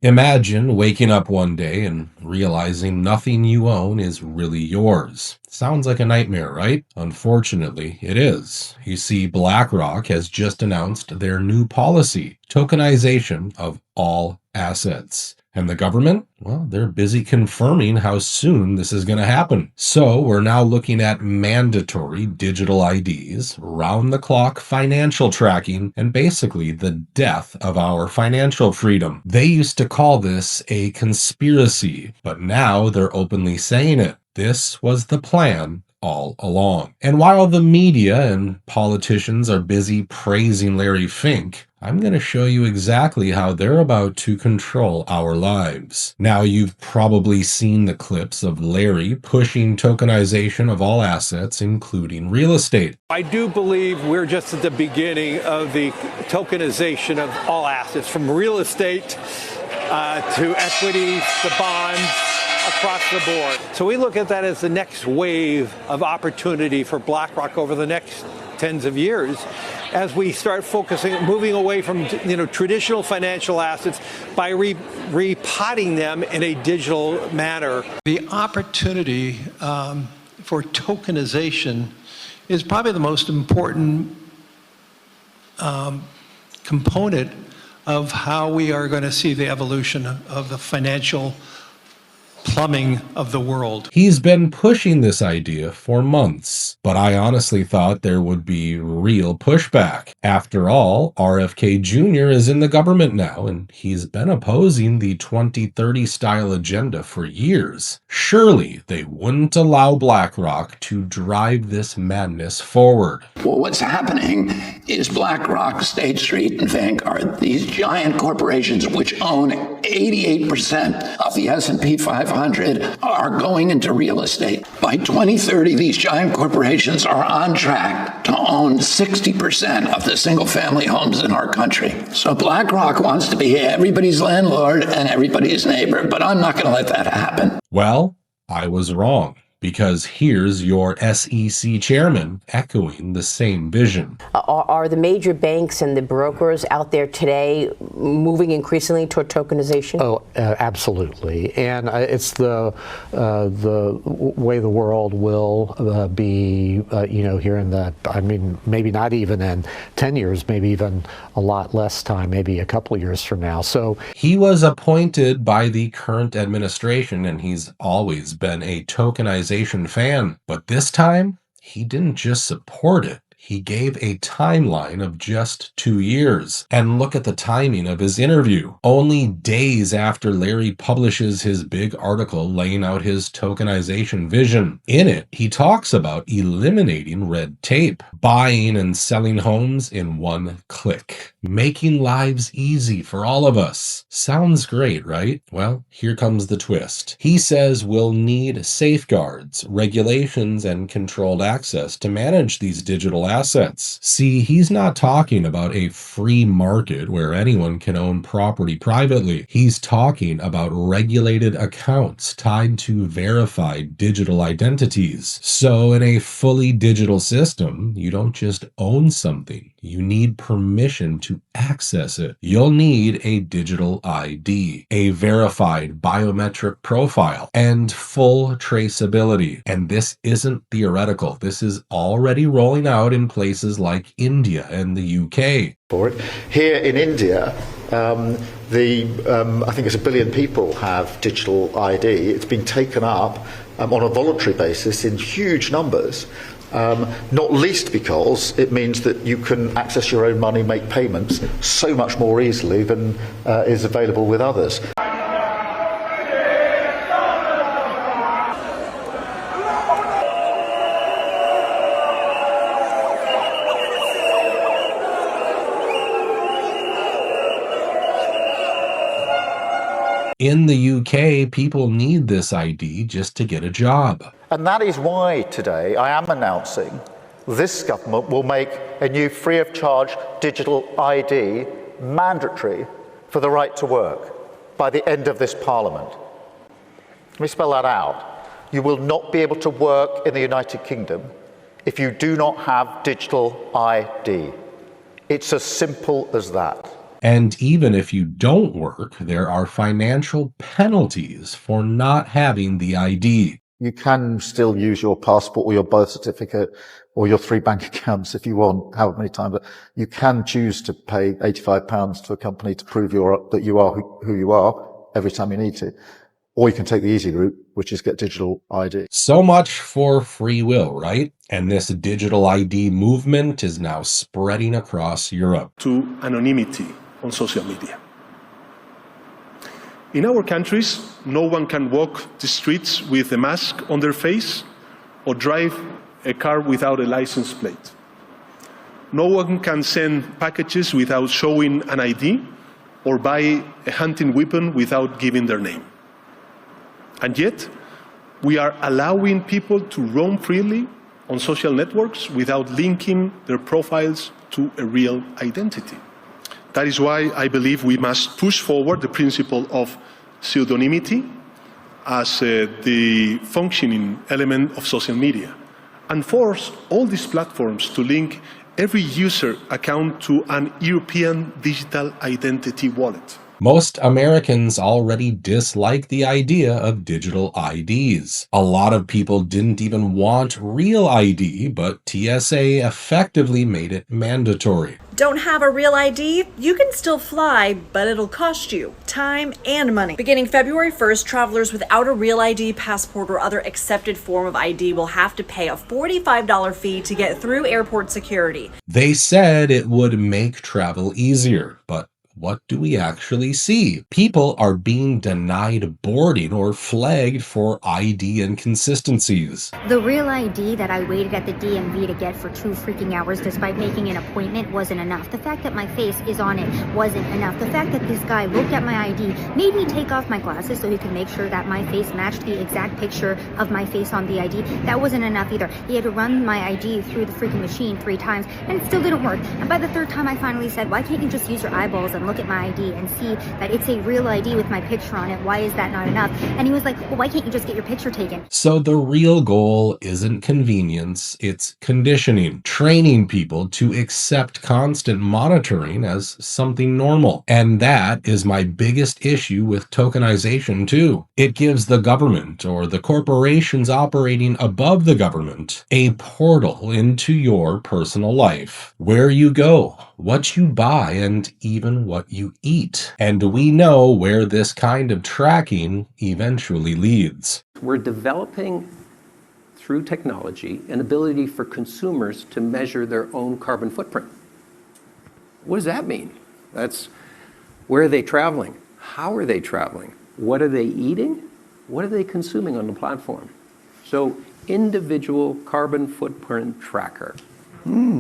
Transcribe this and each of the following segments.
Imagine waking up one day and realizing nothing you own is really yours. Sounds like a nightmare, right? Unfortunately, it is. You see, BlackRock has just announced their new policy, tokenization of all assets. And the government? Well, they're busy confirming how soon this is going to happen. So we're now looking at mandatory digital IDs, round-the-clock financial tracking, and basically the death of our financial freedom. They used to call this a conspiracy, but now they're openly saying it. This was the plan all along. And while the media and politicians are busy praising Larry Fink, I'm going to show you exactly how they're about to control our lives. Now, you've probably seen the clips of Larry pushing tokenization of all assets, including real estate. I do believe we're just at the beginning of the tokenization of all assets, from real estate to equities, to bonds, across the board. So we look at that as the next wave of opportunity for BlackRock over the next tens of years, as we start moving away from traditional financial assets by repotting them in a digital manner. The opportunity for tokenization is probably the most important component of how we are going to see the evolution of the financial plumbing of the world. He's been pushing this idea for months, but I honestly thought there would be real pushback. After all, RFK Jr. is in the government now, and he's been opposing the 2030 style agenda for years. Surely they wouldn't allow BlackRock to drive this madness forward. Well, what's happening is BlackRock, State Street, and Vank are these giant corporations which own 88% of the S&P 500 are going into real estate. By 2030, these giant corporations are on track to own 60% of the single-family homes in our country. So BlackRock wants to be everybody's landlord and everybody's neighbor, but I'm not going to let that happen. Well, I was wrong, because here's your SEC chairman echoing the same vision. Are the major banks and the brokers out there today moving increasingly toward tokenization? Oh, absolutely. And it's the way the world will be, here in the, maybe not even in 10 years, maybe even a lot less time, maybe a couple of years from now. So he was appointed by the current administration, and he's always been a tokenization fan, but this time he didn't just support it. He gave a timeline of just 2 years. And look at the timing of his interview. Only days after Larry publishes his big article laying out his tokenization vision. In it, he talks about eliminating red tape, buying and selling homes in one click, making lives easy for all of us. Sounds great, right? Well, here comes the twist. He says we'll need safeguards, regulations, and controlled access to manage these digital assets. See, he's not talking about a free market where anyone can own property privately. He's talking about regulated accounts tied to verified digital identities. So in a fully digital system, you don't just own something. You need permission to access it. You'll need a digital ID, a verified biometric profile, and full traceability. And this isn't theoretical. This is already rolling out in places like India and the UK. For it. Here in India, I think it's 1 billion people have digital ID. It's been taken up on a voluntary basis in huge numbers. Not least because it means that you can access your own money, make payments so much more easily than is available with others. In the UK, people need this ID just to get a job. And that is why today I am announcing this government will make a new free of charge digital ID mandatory for the right to work by the end of this Parliament. Let me spell that out. You will not be able to work in the United Kingdom if you do not have digital ID. It's as simple as that. And even if you don't work, there are financial penalties for not having the ID. You can still use your passport or your birth certificate or your 3 bank accounts if you want, however many times. But you can choose to pay £85 to a company to prove that you are who you are every time you need to. Or you can take the easy route, which is get digital ID. So much for free will, right? And this digital ID movement is now spreading across Europe. To anonymity on social media. In our countries, no one can walk the streets with a mask on their face or drive a car without a license plate. No one can send packages without showing an ID or buy a hunting weapon without giving their name. And yet, we are allowing people to roam freely on social networks without linking their profiles to a real identity. That is why I believe we must push forward the principle of pseudonymity as the functioning element of social media and force all these platforms to link every user account to an European digital identity wallet. Most Americans already dislike the idea of digital IDs. A lot of people didn't even want real ID, but TSA effectively made it mandatory. Don't have a real ID? You can still fly, but it'll cost you time and money. Beginning February 1st, travelers without a real ID, passport, or other accepted form of ID will have to pay a $45 fee to get through airport security. They said it would make travel easier, but what do we actually see? People are being denied boarding or flagged for ID inconsistencies. The real ID that I waited at the DMV to get for 2 freaking hours despite making an appointment wasn't enough. The fact that my face is on it wasn't enough. The fact that this guy looked at my ID made me take off my glasses so he could make sure that my face matched the exact picture of my face on the ID. That wasn't enough either. He had to run my ID through the freaking machine 3 times and it still didn't work. And by the 3rd time I finally said, why can't you just use your eyeballs and look at my ID and see that it's a real ID with my picture on it? Why is that not enough? And he was like, well, why can't you just get your picture taken? So the real goal isn't convenience, it's conditioning, training people to accept constant monitoring as something normal. And that is my biggest issue with tokenization too. It gives the government or the corporations operating above the government a portal into your personal life, where you go, what you buy, and even what you eat. And we know where this kind of tracking eventually leads. We're developing, through technology, an ability for consumers to measure their own carbon footprint. What does that mean? That's where are they traveling? How are they traveling? What are they eating? What are they consuming on the platform? So, individual carbon footprint tracker.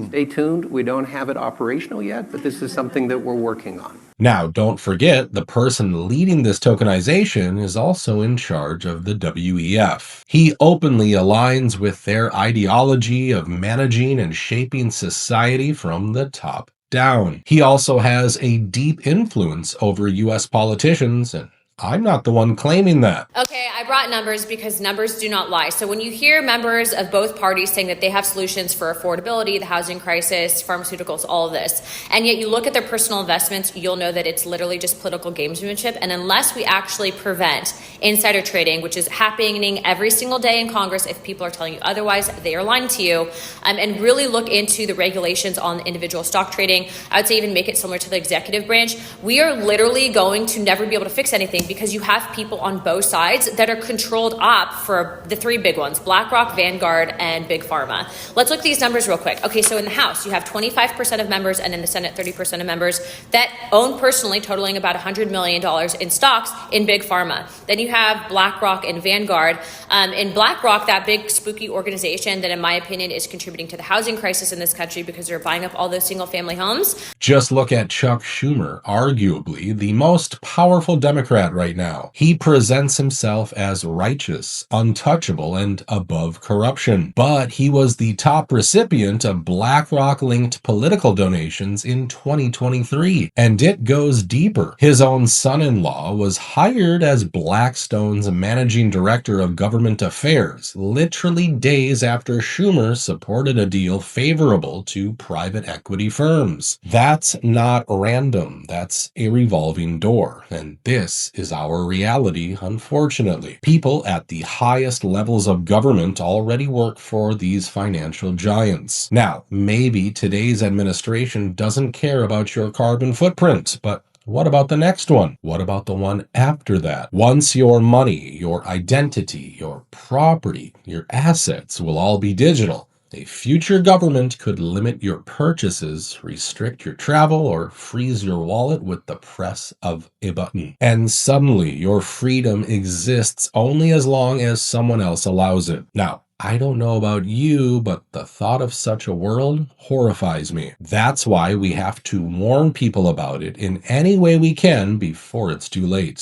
Stay tuned. We don't have it operational yet, but this is something that we're working on. Now, don't forget, the person leading this tokenization is also in charge of the WEF. He openly aligns with their ideology of managing and shaping society from the top down. He also has a deep influence over U.S. politicians, and I'm not the one claiming that. Okay, I brought numbers because numbers do not lie. So when you hear members of both parties saying that they have solutions for affordability, the housing crisis, pharmaceuticals, all of this, and yet you look at their personal investments, you'll know that it's literally just political gamesmanship. And unless we actually prevent insider trading, which is happening every single day in Congress, if people are telling you otherwise, they are lying to you, and really look into the regulations on individual stock trading, I would say even make it similar to the executive branch, we are literally going to never be able to fix anything, because you have people on both sides that are controlled up for the 3 big ones, BlackRock, Vanguard, and Big Pharma. Let's look at these numbers real quick. Okay, so in the House, you have 25% of members, and in the Senate, 30% of members that own personally, totaling about $100 million in stocks in Big Pharma. Then you have BlackRock and Vanguard. In BlackRock, that big spooky organization that, in my opinion, is contributing to the housing crisis in this country because they're buying up all those single-family homes. Just look at Chuck Schumer, arguably the most powerful Democrat right now. He presents himself as righteous, untouchable, and above corruption. But he was the top recipient of BlackRock-linked political donations in 2023. And it goes deeper. His own son-in-law was hired as Blackstone's managing director of government affairs, literally days after Schumer supported a deal favorable to private equity firms. That's not random. That's a revolving door. And this is our reality, unfortunately. People at the highest levels of government already work for these financial giants. Now, maybe today's administration doesn't care about your carbon footprint, but what about the next one? What about the one after that? Once your money, your identity, your property, your assets will all be digital, a future government could limit your purchases, restrict your travel, or freeze your wallet with the press of a button. And suddenly, your freedom exists only as long as someone else allows it. Now, I don't know about you, but the thought of such a world horrifies me. That's why we have to warn people about it in any way we can before it's too late.